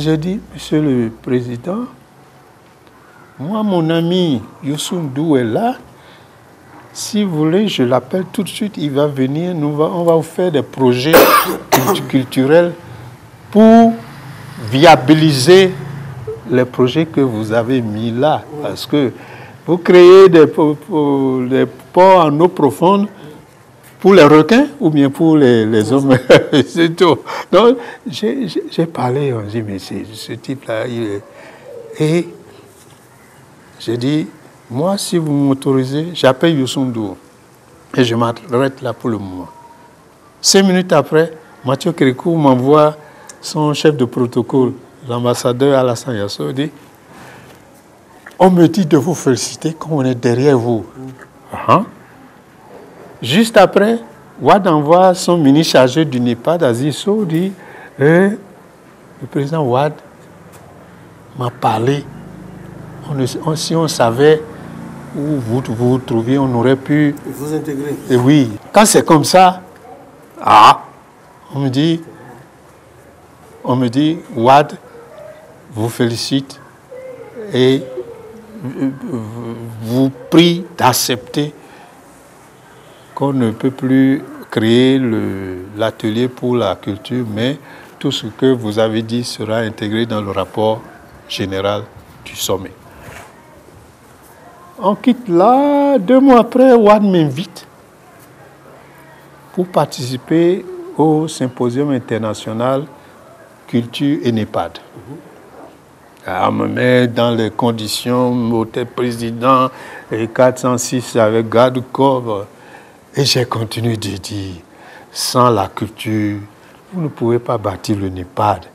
J'ai dit, Monsieur le Président, moi, mon ami Youssou N'Dour est là. Si vous voulez, je l'appelle tout de suite, il va venir, on va vous faire des projets culturels pour viabiliser les projets que vous avez mis là. Parce que vous créez des ports en eau profonde pour les requins ou bien pour les hommes. C'est tout. Donc, j'ai parlé, on dit, mais ce type-là, il est... Et j'ai dit, moi, si vous m'autorisez, j'appelle Youssou N'Dour. Et je m'arrête là pour le moment. 5 minutes après, Mathieu Kérékou m'envoie son chef de protocole, l'ambassadeur Alassane Yasso, dit, on me dit de vous féliciter comme on est derrière vous. Juste après, Wade envoie son ministre chargé du NEPAD, Aziz Sow, dit, le président Wade m'a parlé. Si on savait où vous vous trouviez, on aurait pu... Vous intégrer. Et oui. Quand c'est comme ça, on me dit, Wade vous félicite et vous prie d'accepter qu'on ne peut plus créer l'atelier pour la culture, mais tout ce que vous avez dit sera intégré dans le rapport général du sommet. On quitte là, 2 mois après, Wade m'invite pour participer au symposium international Culture et NEPAD. On me met dans les conditions, hôtel président, et 406 avec garde-corps. Et j'ai continué de dire, sans la culture, vous ne pouvez pas bâtir le NEPAD.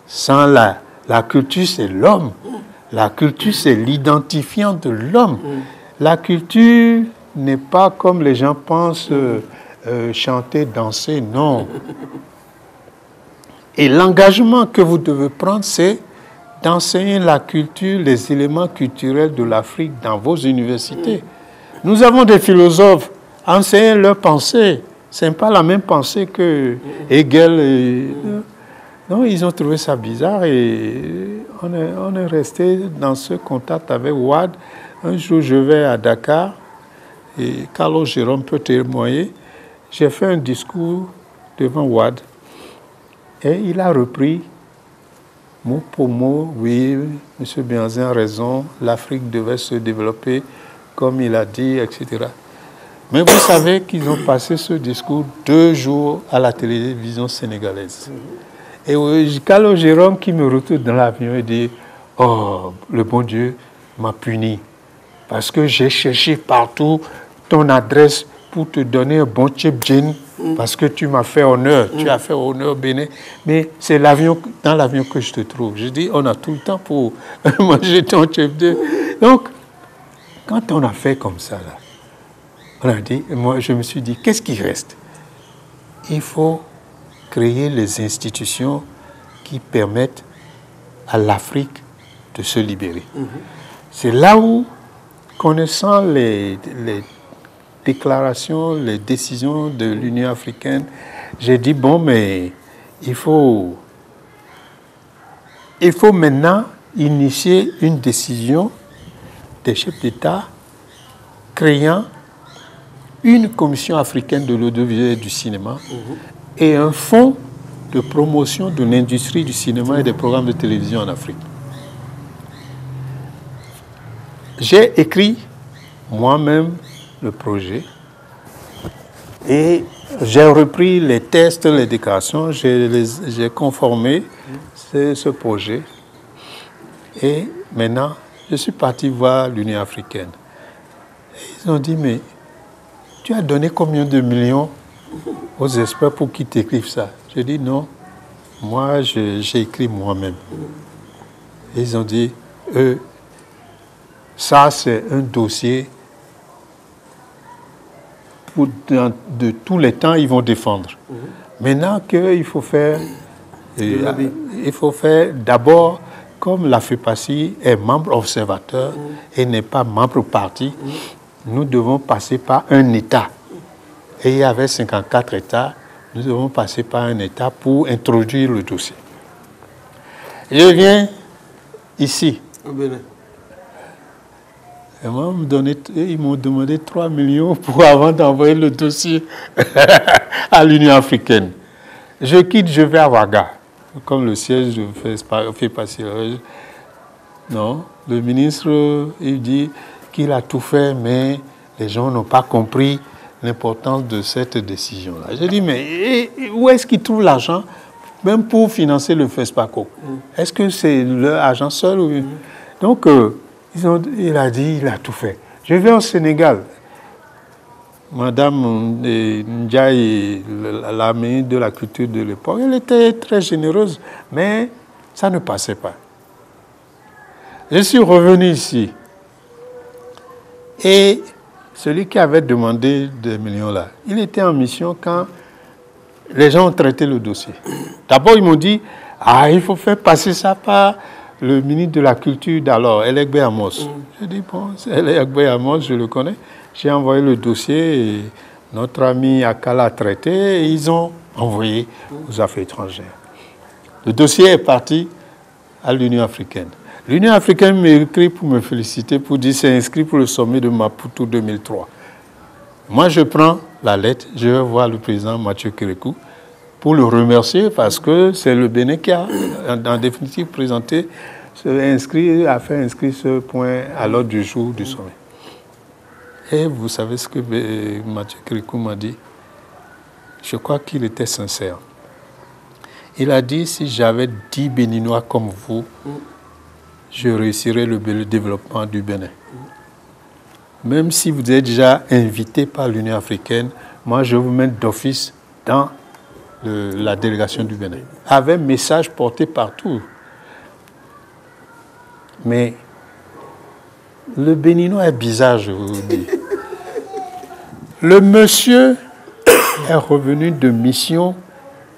Sans la culture, c'est l'homme. La culture, c'est l'identifiant de l'homme. La culture n'est pas comme les gens pensent chanter, danser, non. Et l'engagement que vous devez prendre, c'est d'enseigner la culture, les éléments culturels de l'Afrique dans vos universités. Nous avons des philosophes, enseignez leur pensée. Ce n'est pas la même pensée que Hegel. Non, ils ont trouvé ça bizarre et on est resté dans ce contact avec Wade. Un jour, je vais à Dakar et Carlos Jérôme peut témoigner. J'ai fait un discours devant Wade et il a repris mot pour mot. Oui, M. Bianzin a raison, l'Afrique devait se développer comme il a dit, etc. Mais vous savez qu'ils ont passé ce discours 2 jours à la télévision sénégalaise. Et Carlos Jérôme qui me retrouve dans l'avion et dit « Oh, le bon Dieu m'a puni parce que j'ai cherché partout ton adresse pour te donner un bon chip jean parce que tu m'as fait honneur, tu as fait honneur Bénin, mais c'est dans l'avion que je te trouve. » Je dis « On a tout le temps pour manger ton chip jean. » Donc, quand on a fait comme ça, là, on a dit, moi je me suis dit, qu'est-ce qui reste? Il faut créer les institutions qui permettent à l'Afrique de se libérer. C'est là où, connaissant les déclarations, les décisions de l'Union africaine, j'ai dit, bon, mais il faut maintenant initier une décision des chefs d'État créant une commission africaine de l'audiovisuel et du cinéma et un fonds de promotion de l'industrie du cinéma et des programmes de télévision en Afrique. J'ai écrit moi-même le projet et j'ai repris les tests, les déclarations, j'ai conformé ce projet et maintenant je suis parti voir l'Union africaine. Et ils ont dit, mais tu as donné combien de millions aux experts pour qu'ils t'écrivent ça? J'ai dit non, moi j'ai écrit moi-même. Ils ont dit, ça c'est un dossier de tous les temps, ils vont défendre. Maintenant qu'il faut faire, il faut faire d'abord, comme la FEPACI est membre observateur et n'est pas membre parti, nous devons passer par un État. Et il y avait 54 États, nous devons passer par un État pour introduire le dossier. Je viens ici. Au Bénin. Ils m'ont demandé 3 millions pour avant d'envoyer le dossier à l'Union africaine. Je quitte, je vais à Ouaga. Comme le siège fait passer. Non, le ministre, il dit qu'il a tout fait, mais les gens n'ont pas compris l'importance de cette décision-là. J'ai dit, mais où est-ce qu'ils trouvent l'argent, même pour financer le FESPACO? Est-ce que c'est leur argent seul ou... Donc, il a dit, il a tout fait. Je vais au Sénégal. Madame Ndiaye, la ministre de la Culture de l'époque, elle était très généreuse, mais ça ne passait pas. Je suis revenu ici. Et celui qui avait demandé des millions là, il était en mission quand les gens ont traité le dossier. D'abord, ils m'ont dit, il faut faire passer ça par le ministre de la Culture d'alors, Elegbe Amos. J'ai dit, bon, Elegbe Amos, je le connais. J'ai envoyé le dossier et notre ami Akala a traité et ils ont envoyé aux affaires étrangères. Le dossier est parti à l'Union africaine. L'Union africaine m'a écrit pour me féliciter, pour dire c'est inscrit pour le sommet de Maputo 2003. Moi, je prends la lettre, je vais voir le président Mathieu Kérékou pour le remercier parce que c'est le Bénin qui a, en définitive, présenté, a fait inscrire ce point à l'ordre du jour du sommet. Et vous savez ce que Mathieu Kérékou m'a dit? Je crois qu'il était sincère. Il a dit, si j'avais 10 Béninois comme vous, je réussirais le développement du Bénin. Même si vous êtes déjà invité par l'Union africaine, moi je vous mets d'office dans la délégation du Bénin. Avec message porté partout. Mais le Béninois est bizarre, je vous dis. Le monsieur est revenu de mission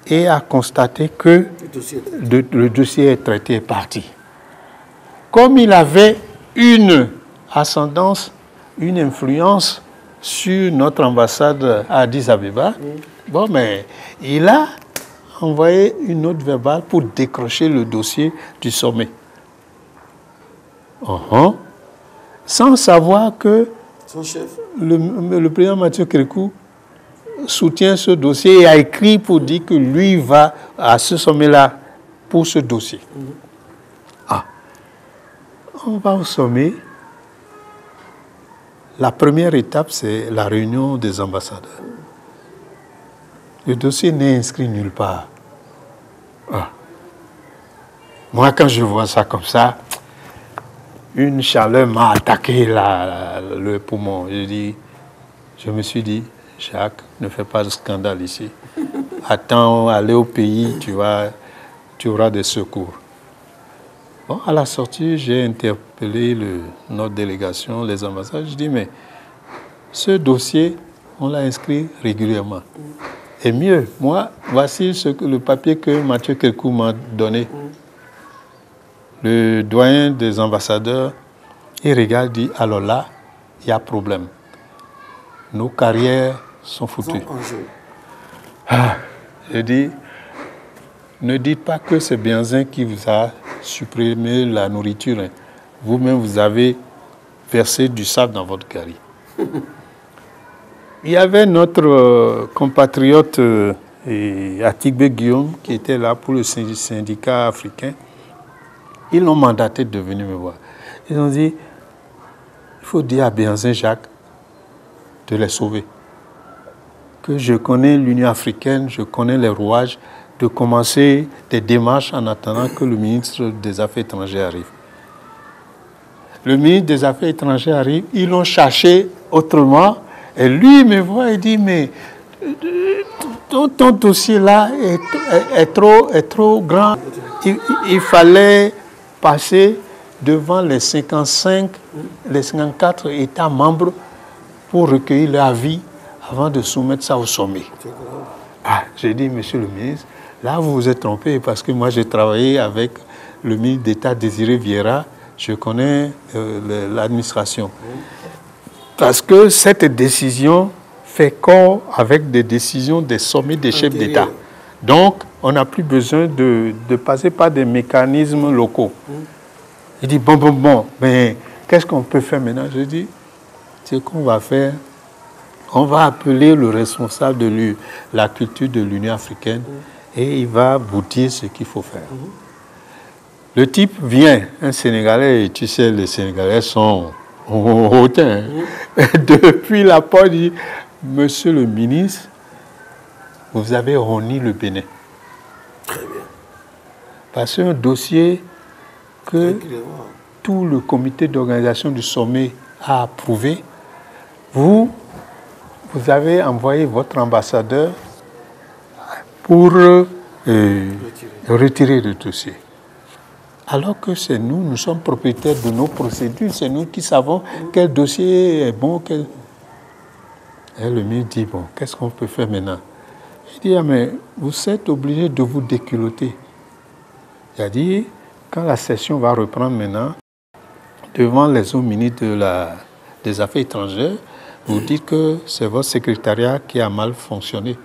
et a constaté que le dossier est traité et parti. Comme il avait une ascendance, une influence sur notre ambassade à Addis Abeba, bon, mais il a envoyé une note verbale pour décrocher le dossier du sommet. Sans savoir que son chef, le président Mathieu Kérékou soutient ce dossier et a écrit pour dire que lui va à ce sommet-là pour ce dossier. On va au sommet. La première étape, c'est la réunion des ambassadeurs. Le dossier n'est inscrit nulle part. Moi, quand je vois ça comme ça, une chaleur m'a attaqué le poumon. Je me suis dit, Jacques, ne fais pas de scandale ici. Attends, allez au pays, tu auras des secours. Bon, à la sortie, j'ai interpellé notre délégation, les ambassades. Je dis, mais ce dossier, on l'a inscrit régulièrement. Et mieux, moi, voici le papier que Mathieu Kérékou m'a donné. Le doyen des ambassadeurs, il regarde, dit, alors là, il y a problème. Nos carrières sont foutues. Je dis, ne dites pas que c'est Bianzin qui vous a supprimé la nourriture. Vous-même, vous avez versé du sable dans votre carrière. Il y avait notre compatriote Atigbe Guillaume qui était là pour le syndicat africain. Ils l'ont mandaté de venir me voir. Ils ont dit, il faut dire à Bianzin Jacques de les sauver. Que je connais l'Union africaine, je connais les rouages, de commencer des démarches en attendant que le ministre des Affaires étrangères arrive. Le ministre des Affaires étrangères arrive, ils l'ont cherché autrement, et lui me voit et dit, mais ton dossier là est trop grand. Il fallait passer devant les 55, les 54 États membres pour recueillir leur avis avant de soumettre ça au sommet. J'ai dit, monsieur le ministre, là vous vous êtes trompé parce que moi j'ai travaillé avec le ministre d'État Désiré Vieira, je connais l'administration. Parce que cette décision fait corps avec des décisions des sommets des chefs d'État. Donc, on n'a plus besoin de passer par des mécanismes locaux. Il dit, bon, mais qu'est-ce qu'on peut faire maintenant? Je dis, ce qu'on va faire, on va appeler le responsable de la culture de l'Union africaine et il va vous dire ce qu'il faut faire. Le type vient, un Sénégalais, et tu sais, les Sénégalais sont hautains. Depuis la porte, il dit, Monsieur le ministre, vous avez roni le Bénin. Très bien. Parce que c'est un dossier que tout le comité d'organisation du sommet a approuvé. Vous avez envoyé votre ambassadeur pour retirer le dossier. Alors que c'est nous, nous sommes propriétaires de nos procédures, c'est nous qui savons quel dossier est bon, quel... Et le ministre dit, bon, qu'est-ce qu'on peut faire maintenant? Il dit, ah, mais vous êtes obligé de vous déculotter. Il a dit, quand la session va reprendre maintenant, devant les autres ministres des Affaires étrangères, vous dites que c'est votre secrétariat qui a mal fonctionné.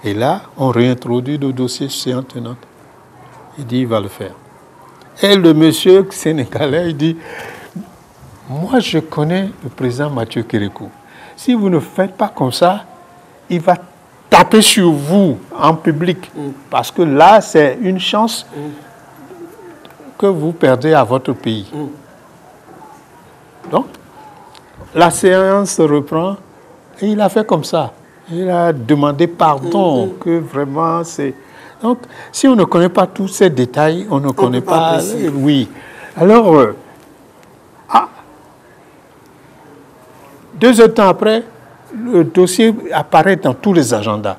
Et là, on réintroduit le dossier séance tenante. Il dit, il va le faire. Et le monsieur sénégalais, il dit, moi, je connais le président Mathieu Kérékou. Si vous ne faites pas comme ça, il va taper sur vous en public. Parce que là, c'est une chance que vous perdez à votre pays. Donc, la séance reprend et il a fait comme ça. Il a demandé pardon, que vraiment c'est... Donc, si on ne connaît pas tous ces détails, on ne connaît pas... Oui. Alors, 2 heures de temps après, le dossier apparaît dans tous les agendas.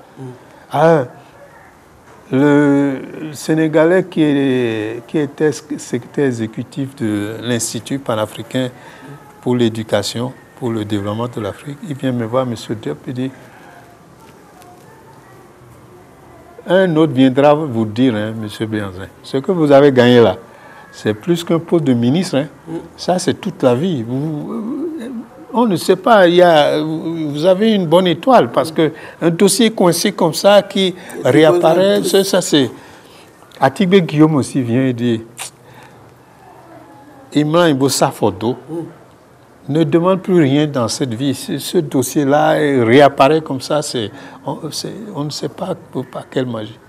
Le Sénégalais qui était secrétaire exécutif de l'Institut panafricain pour l'éducation, pour le développement de l'Afrique, il vient me voir, M. Diop, il dit, un autre viendra vous dire, hein, M. Béanzin, ce que vous avez gagné là, c'est plus qu'un poste de ministre. Hein. Ça, c'est toute la vie. On ne sait pas, vous avez une bonne étoile, parce qu'un dossier coincé comme ça qui réapparaît, ça c'est... Atibé Guillaume aussi vient et dit, Imran Ibossa Fodo ne demande plus rien dans cette vie. Ce dossier-là réapparaît comme ça, on ne sait pas par quelle magie.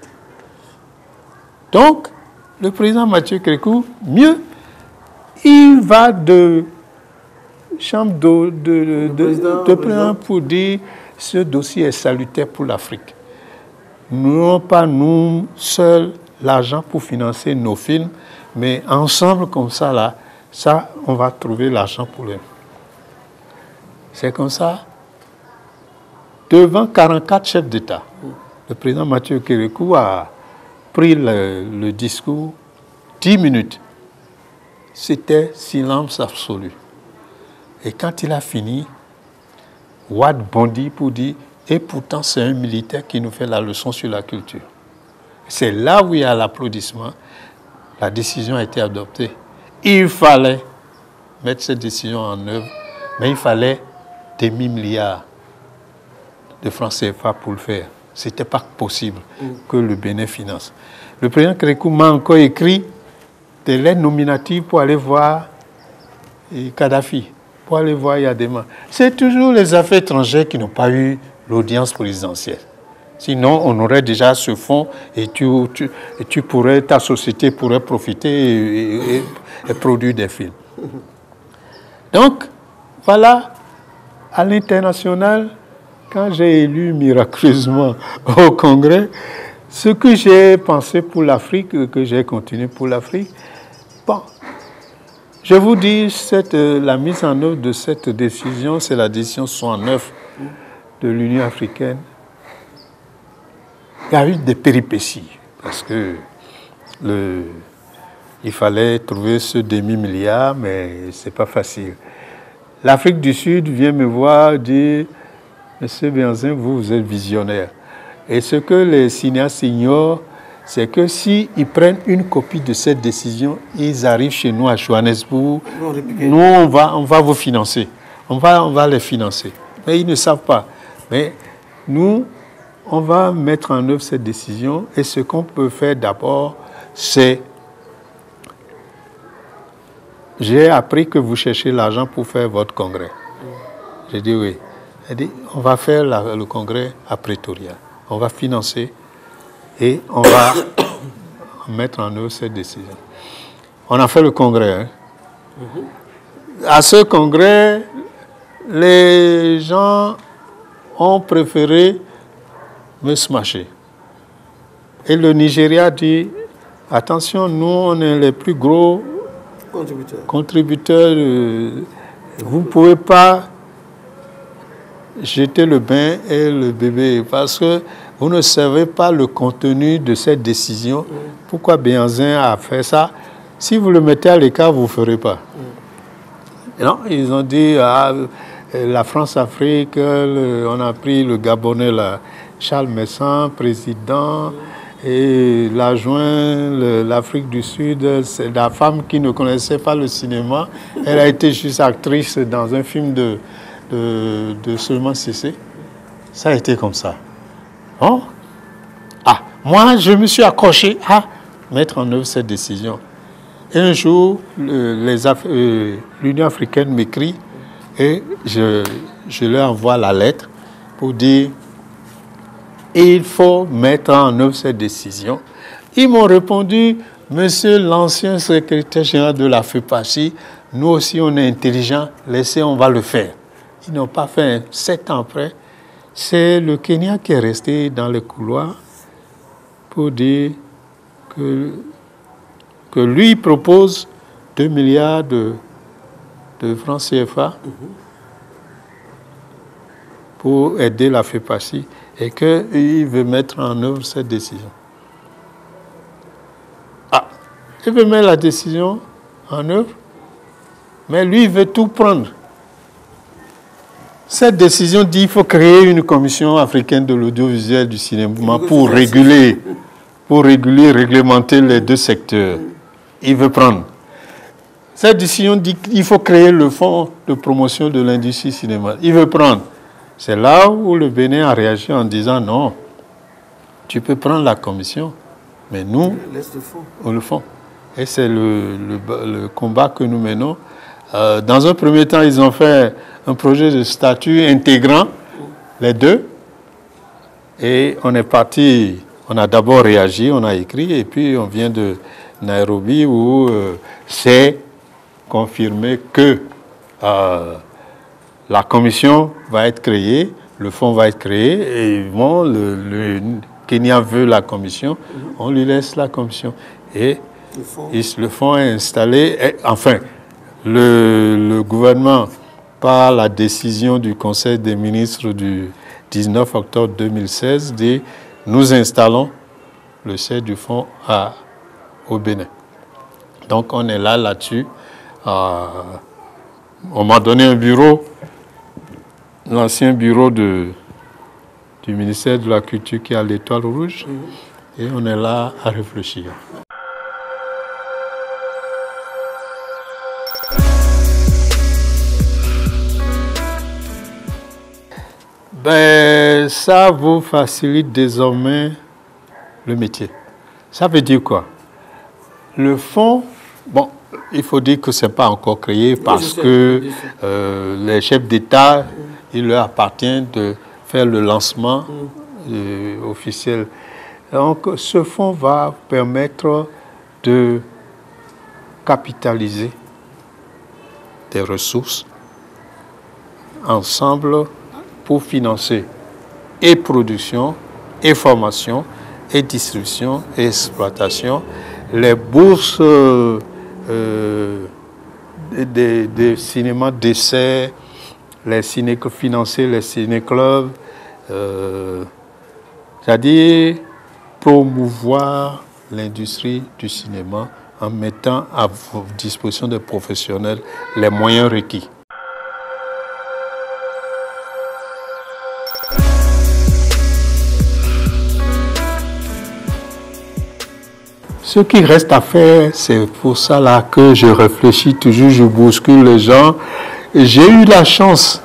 Donc, le président Mathieu Kérékou, mieux, il va de chambre de président pour dire ce dossier est salutaire pour l'Afrique. Nous n'avons pas, nous seuls, l'argent pour financer nos films, mais ensemble, comme ça, là, ça, on va trouver l'argent pour eux. C'est comme ça, devant 44 chefs d'État, le président Mathieu Kérékou a pris le discours 10 minutes. C'était silence absolu. Et quand il a fini, Wade bondit pour dire, et pourtant c'est un militaire qui nous fait la leçon sur la culture. C'est là où il y a l'applaudissement. La décision a été adoptée. Il fallait mettre cette décision en œuvre, mais il fallait des milliards de francs CFA pour le faire. Ce n'était pas possible que le Bénin finance. Le président Kérékou m'a encore écrit des lettres nominatives pour aller voir Kadhafi, pour aller voir Yadema. C'est toujours les affaires étrangères qui n'ont pas eu l'audience présidentielle. Sinon, on aurait déjà ce fonds et ta société pourrait profiter et produire des films. Donc, voilà, à l'international, quand j'ai élu miraculeusement au Congrès, ce que j'ai pensé pour l'Afrique, que j'ai continué pour l'Afrique, bon, je vous dis, la mise en œuvre de cette décision, c'est la décision 109 de l'Union africaine. Il y a eu des péripéties, parce que il fallait trouver ce demi-milliard, mais ce n'est pas facile. L'Afrique du Sud vient me voir dire, Monsieur Béanzin, vous êtes visionnaire. Et ce que les cinéastes ignorent, c'est que s'ils prennent une copie de cette décision, ils arrivent chez nous à Johannesburg, nous, on va vous financer. On va les financer. Mais ils ne savent pas. Mais nous, on va mettre en œuvre cette décision et ce qu'on peut faire d'abord, c'est... J'ai appris que vous cherchez l'argent pour faire votre congrès. J'ai dit oui. Elle dit, on va faire le congrès à Pretoria. On va financer et on va mettre en œuvre cette décision. On a fait le congrès. À ce congrès, les gens ont préféré me smasher. Et le Nigeria dit, attention, nous, on est les plus gros contributeurs. Vous ne pouvez pas jeter le bain et le bébé parce que vous ne savez pas le contenu de cette décision. Pourquoi Béhanzin a fait ça? Si vous le mettez à l'écart, vous ne ferez pas. Non, ils ont dit, la France-Afrique, on a pris le Gabonais, là, Charles Messan, président, et l'adjoint, l'Afrique du Sud, c'est la femme qui ne connaissait pas le cinéma. Elle a été juste actrice dans un film de Souleymane Cissé. Ça a été comme ça. Bon. Moi, je me suis accroché à mettre en œuvre cette décision. Et un jour, l'Union africaine m'écrit et je leur envoie la lettre pour dire il faut mettre en œuvre cette décision. Ils m'ont répondu, monsieur l'ancien secrétaire général de la FEPACI, nous aussi on est intelligents, laissez, on va le faire. Ils n'ont pas fait 7 ans après. C'est le Kenya qui est resté dans les couloirs pour dire que lui propose 2 milliards de francs CFA pour aider la FEPACI et qu'il veut mettre en œuvre cette décision. Il veut mettre la décision en œuvre, mais lui, il veut tout prendre. Cette décision dit qu'il faut créer une commission africaine de l'audiovisuel du cinéma pour réglementer les 2 secteurs. Il veut prendre. Cette décision dit qu'il faut créer le fonds de promotion de l'industrie cinéma. Il veut prendre. C'est là où le Bénin a réagi en disant non, tu peux prendre la commission, mais nous, on le fond. Et c'est le combat que nous menons. Dans un premier temps, ils ont fait un projet de statut intégrant les 2. Et on est parti, on a d'abord réagi, on a écrit, et puis on vient de Nairobi où c'est confirmé que la commission va être créée, le fonds va être créé, et bon, le Kenya veut la commission, on lui laisse la commission. Et le fonds est installé, et, enfin, le gouvernement, par la décision du Conseil des ministres du 19 octobre 2016, dit nous installons le siège du fonds au Bénin. Donc on est là-dessus. On m'a donné un bureau, l'ancien bureau du ministère de la Culture qui est à l'Étoile Rouge, et on est là à réfléchir. Ben, ça vous facilite désormais le métier. Ça veut dire quoi? Le fonds, bon, il faut dire que ce n'est pas encore créé parce que les chefs d'État, il leur appartient de faire le lancement officiel. Donc, ce fonds va permettre de capitaliser des ressources ensemble pour financer et production, et formation, et distribution, et exploitation, les bourses des cinémas d'essai, les financer les ciné-clubs, c'est-à-dire promouvoir l'industrie du cinéma en mettant à disposition des professionnels les moyens requis. Ce qui reste à faire, c'est pour ça là que je réfléchis toujours, je bouscule les gens. J'ai eu la chance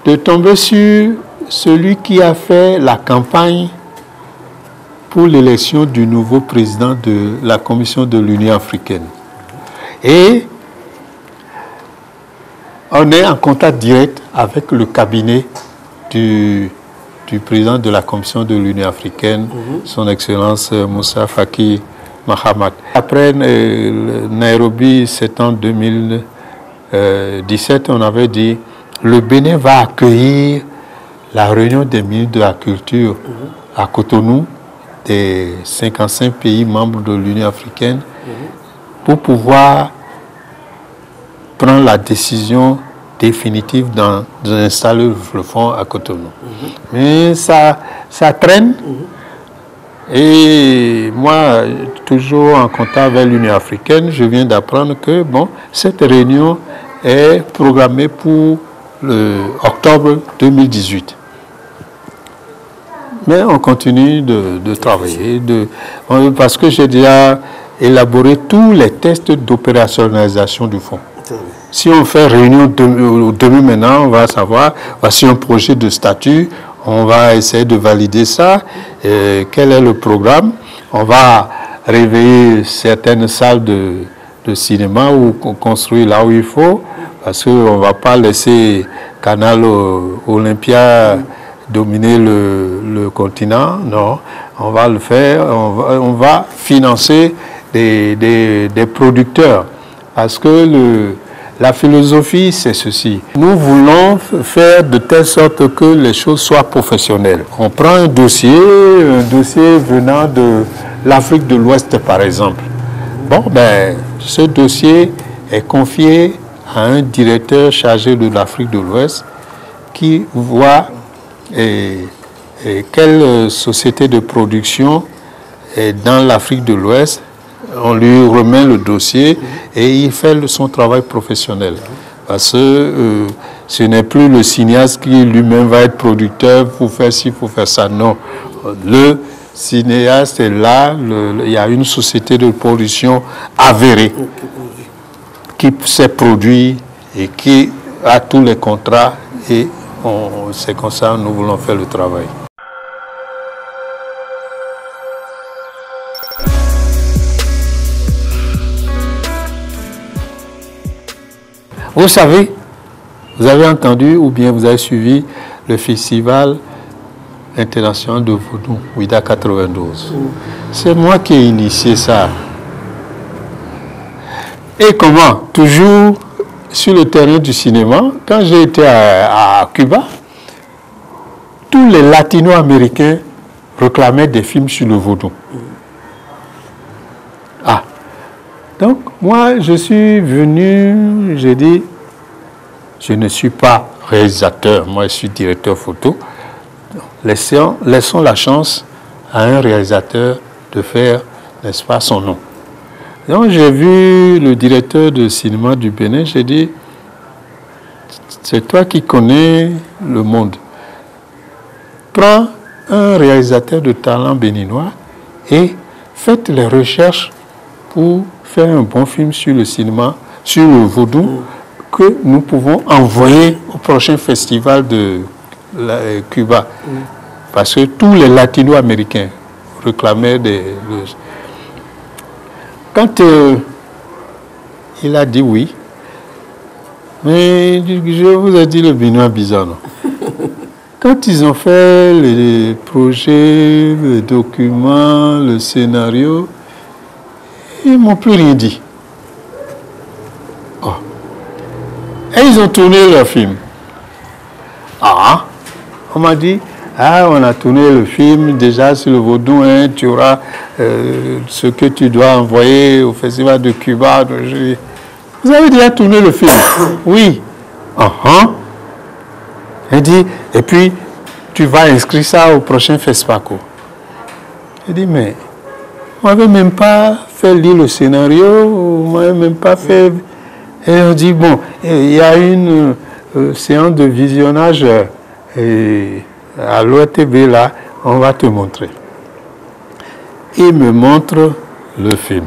de tomber sur celui qui a fait la campagne pour l'élection du nouveau président de la Commission de l'Union africaine. Et on est en contact direct avec le cabinet du président de la Commission de l'Union africaine, son Excellence Moussa Faki Mahamat. Après Nairobi, c'est en 2017, on avait dit le Bénin va accueillir la réunion des ministres de la Culture à Cotonou, des 55 pays membres de l'Union africaine, pour pouvoir prendre la décision définitive d'installer le fonds à Cotonou. Mais ça traîne. Et moi, toujours en contact avec l'Union africaine, je viens d'apprendre que cette réunion est programmée pour octobre 2018. Mais on continue de travailler, parce que j'ai déjà élaboré tous les tests d'opérationnalisation du fonds. Si on fait réunion demain maintenant, on va savoir, voici un projet de statut, on va essayer de valider ça, quel est le programme, on va réveiller certaines salles de cinéma ou construire là où il faut, parce qu'on ne va pas laisser Canal Olympia dominer le continent, non, on va le faire, on va financer des producteurs, parce que la philosophie, c'est ceci. Nous voulons faire de telle sorte que les choses soient professionnelles. On prend un dossier venant de l'Afrique de l'Ouest, par exemple. Ce dossier est confié à un directeur chargé de l'Afrique de l'Ouest qui voit quelle société de production est dans l'Afrique de l'Ouest. On lui remet le dossier et il fait son travail professionnel. Parce que ce n'est plus le cinéaste qui lui-même va être producteur pour faire ci, pour faire ça. Non. Le cinéaste est là, il y a une société de production avérée qui s'est produit et qui a tous les contrats et c'est comme ça que nous voulons faire le travail. Vous savez, vous avez entendu ou bien vous avez suivi le festival international de Vaudou, Ouida 92. C'est moi qui ai initié ça. Et comment? Toujours sur le terrain du cinéma, quand j'ai été à Cuba, tous les latino-américains réclamaient des films sur le vaudou. Donc, moi, je suis venu, j'ai dit, je ne suis pas réalisateur, moi, je suis directeur photo. Laissons la chance à un réalisateur de faire, n'est-ce pas, son nom. Donc, j'ai vu le directeur de cinéma du Bénin, j'ai dit, c'est toi qui connais le monde. Prends un réalisateur de talent béninois et faites les recherches pour faire un bon film sur le cinéma, sur le vaudou, que nous pouvons envoyer au prochain festival de Cuba. Parce que tous les latino-américains réclamaient Quand il a dit oui, mais je vous ai dit le Bénin bizarre, non? Quand ils ont fait les projets, les documents, le scénario, ils ne m'ont plus rien dit. Et ils ont tourné leur film. On m'a dit, on a tourné le film déjà sur le vaudou, hein, tu auras ce que tu dois envoyer au festival de Cuba. Vous avez déjà tourné le film? Oui. Elle dit, et puis tu vas inscrire ça au prochain FESPACO. Elle dit, mais on n'avait même pas fait lire le scénario, on n'avait même pas fait... Et on dit, bon, il y a une séance de visionnage à l'ORTB là, on va te montrer. Il me montre le film.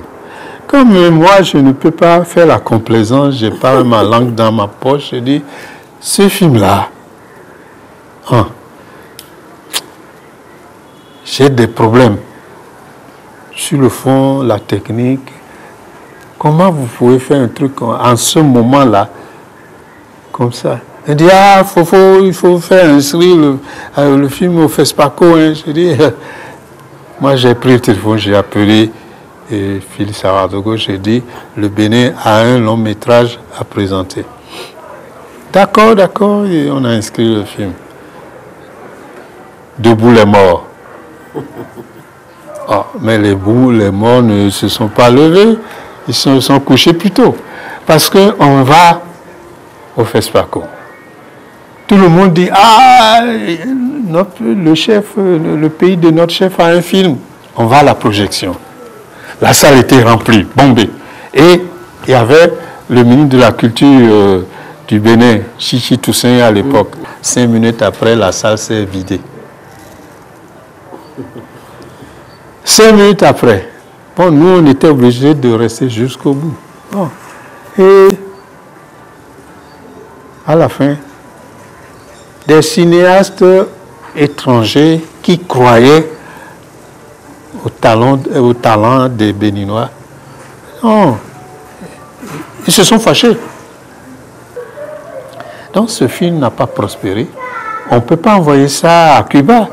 Comme moi, je ne peux pas faire la complaisance, j'ai pas ma langue dans ma poche, je dis, ce film-là, j'ai des problèmes. Sur le fond, la technique, comment vous pouvez faire un truc en ce moment-là, comme ça? Il dit, ah, il faut faire inscrire le film au FESPACO. Hein. Je dis, moi j'ai pris le téléphone, j'ai appelé Philippe Saradogo, j'ai dit, le Bénin a un long métrage à présenter. D'accord, d'accord, et on a inscrit le film. Debout les morts. Oh, mais les morts ne se sont pas levés, ils se sont couchés plus tôt. Parce qu'on va au FESPACO. Tout le monde dit, ah, le pays de notre chef a un film. On va à la projection. La salle était remplie, bombée. Et il y avait le ministre de la Culture du Bénin, Chichi Toussaint à l'époque. 5 minutes après, la salle s'est vidée. 5 minutes après, bon, nous, on était obligés de rester jusqu'au bout. Bon. Et à la fin, des cinéastes étrangers qui croyaient au talent des Béninois, non, ils se sont fâchés. Donc ce film n'a pas prospéré. On ne peut pas envoyer ça à Cuba.